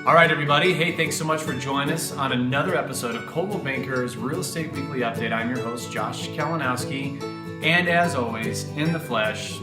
All right, everybody. Hey, thanks so much for joining us on another episode of Coldwell Banker's Real Estate Weekly Update. I'm your host, Josh Kalinowski, and as always, in the flesh,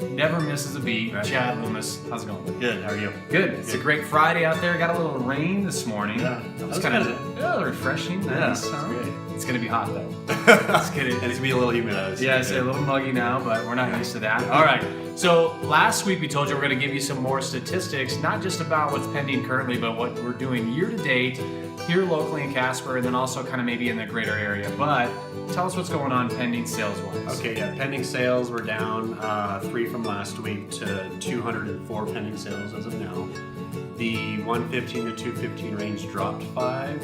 never misses a beat, Chad Loomis. How's it going? Good. How are you? Good. It's a great Friday out there. Got a little rain this morning. Yeah, it was kind of refreshing. Nice. Yeah, great. It's going to be hot though. And it's going to be a little humid. Yeah, it's a little muggy now, but we're not used to that. All right. So last week we told you we're going to give you some more statistics, not just about what's pending currently, but what we're doing year to date here locally in Casper, and then also kind of maybe in the greater area. But tell us what's going on pending sales-wise. Okay, yeah. Pending sales, we're down 3 from last week to 204 pending sales as of now. The 115 to 215 range dropped 5.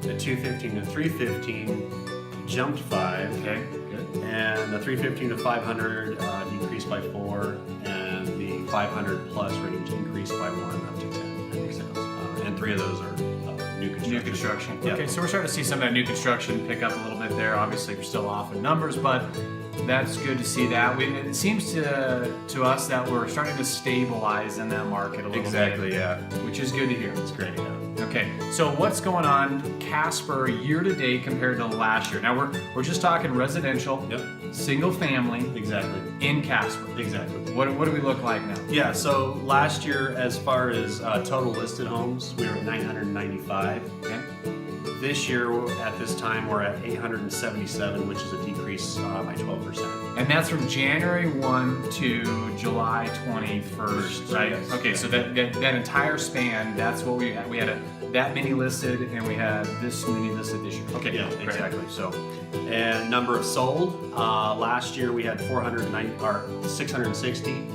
The 215 to 315 jumped 5. Okay, good. And the 315 to 500 decreased by 4, and the 500 plus range increased by 1 up to 10 pending sales. And 3 of those are new construction. New construction. Yeah. Okay, so we're starting to see some of that new construction pick up a little bit there. Obviously, we're still off in numbers, but that's good to see that. It seems to us that we're starting to stabilize in that market a little bit. Exactly, yeah. Which is good to hear. It's great, yeah. Okay, so what's going on Casper year to date compared to last year? Now we're just talking residential, single family, Exactly. in Casper. Exactly. What do we look like now? Yeah, so last year, as far as total listed homes, we were at 995. Okay. This year, at this time, we're at 877, which is a decrease by 12%. And that's from January 1 to July 21st, right? Yes. Okay, so that entire span, that's what we had. We had that many listed, and we had this many listed this year. Okay, Yeah, great. exactly. So, and number of sold, last year we had 660.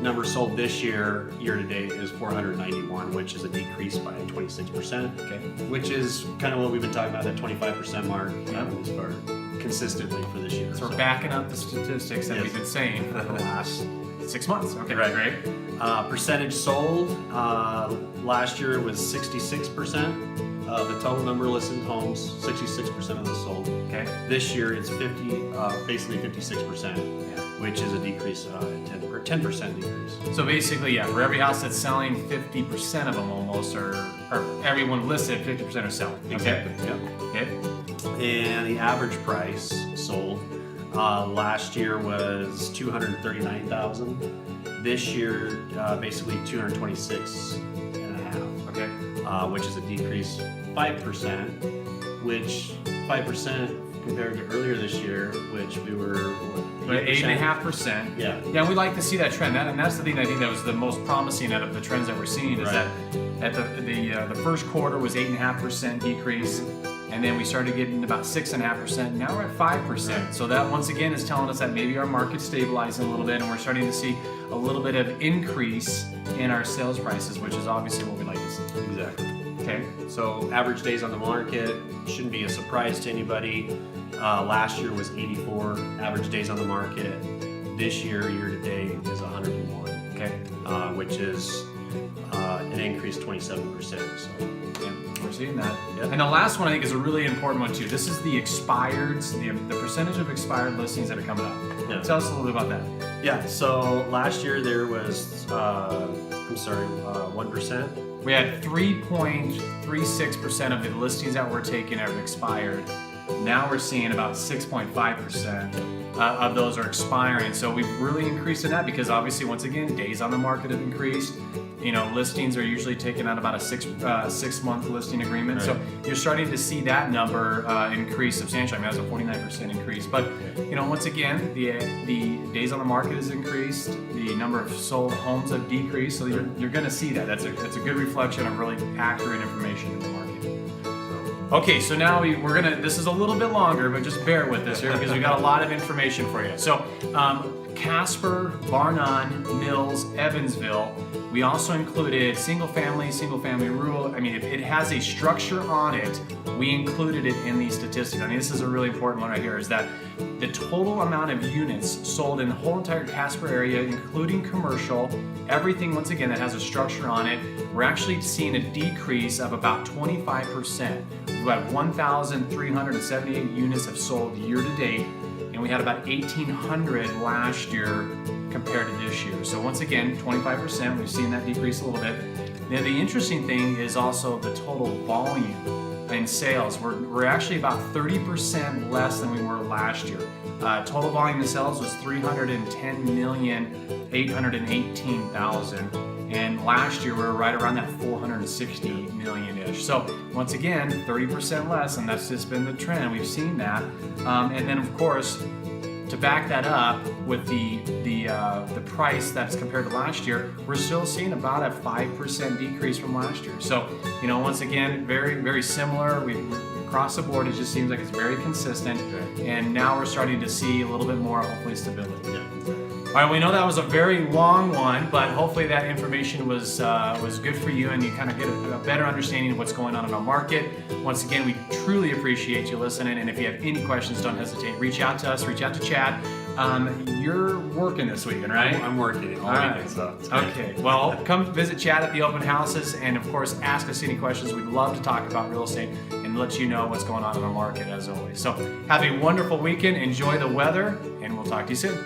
Number sold this year to date, is 491, which is a decrease by 26%. Okay. Which is kind of what we've been talking about, that 25% mark, as far consistently for this year. So we're backing up the statistics that we've been saying for the last 6 months. Okay, Right. great. Percentage sold, last year was 66% of the total number of listed homes. 66% of those sold. Okay. This year it's basically 56%, which is a decrease, 10% decrease. So basically, yeah, for every house that's selling, 50% of them almost or everyone listed, 50% are selling. Okay. Exactly. Yep. Okay. And the average price sold last year was $239,000. This year, basically 226 and a half. Okay. Which is a decrease 5%, which 5% compared to earlier this year, which we were 8.5%. Yeah. Yeah, we like to see that trend. And that's the thing I think that was the most promising out of the trends that we're seeing is that at the first quarter was 8.5% decrease. And then we started getting about 6.5%. Now we're at 5%. Right. So that once again is telling us that maybe our market's stabilizing a little bit, and we're starting to see a little bit of increase in our sales prices, which is obviously what we like to see. Exactly. Okay. So average days on the market shouldn't be a surprise to anybody. Last year was 84 average days on the market. This year to date, is 101. Okay. Which is an increase 27%. So. We're seeing that. Yep. And the last one I think is a really important one too. This is the expireds, the percentage of expired listings that are coming up. Yeah. Tell us a little bit about that. Yeah, so last year there was, 1%. We had 3.36% of the listings that were taken have expired. Now we're seeing about 6.5% of those are expiring. So we've really increased in that because obviously, once again, days on the market have increased. You know, listings are usually taken out about a 6 month listing agreement. Right. So you're starting to see that number increase substantially. I mean, that's a 49% increase. But you know, once again, the days on the market has increased. The number of sold homes have decreased. So you're going to see that. That's a good reflection of really accurate information in the market. Okay, so now we're gonna. This is a little bit longer, but just bear with us here because we got a lot of information for you. So, Casper, Barnon, Mills, Evansville. We also included single family rural. I mean, if it has a structure on it, we included it in these statistics. I mean, this is a really important one right here, is that the total amount of units sold in the whole entire Casper area, including commercial, everything, once again, that has a structure on it, we're actually seeing a decrease of about 25%. We have 1,378 units have sold year to date, and we had about 1,800 last year compared to this year. So once again, 25%, we've seen that decrease a little bit. Now the interesting thing is also the total volume in sales. We're actually about 30% less than we were last year. Total volume in sales was 310,818,000, and last year we were right around that 460 million-ish. So once again, 30% less, and that's just been the trend. We've seen that, and then of course, to back that up with the price that's compared to last year, we're still seeing about a 5% decrease from last year. So, you know, once again, very, very similar. We across the board, it just seems like it's very consistent. And now we're starting to see a little bit more, hopefully, stability. All right, we know that was a very long one, but hopefully that information was good for you, and you kind of get a better understanding of what's going on in our market. Once again, we truly appreciate you listening, and if you have any questions, don't hesitate. Reach out to us, reach out to Chad. You're working this weekend, right? I'm working all weekend, so it's great. Okay, well, come visit Chad at the open houses, and of course, ask us any questions. We'd love to talk about real estate and let you know what's going on in our market as always. So have a wonderful weekend, enjoy the weather, and we'll talk to you soon.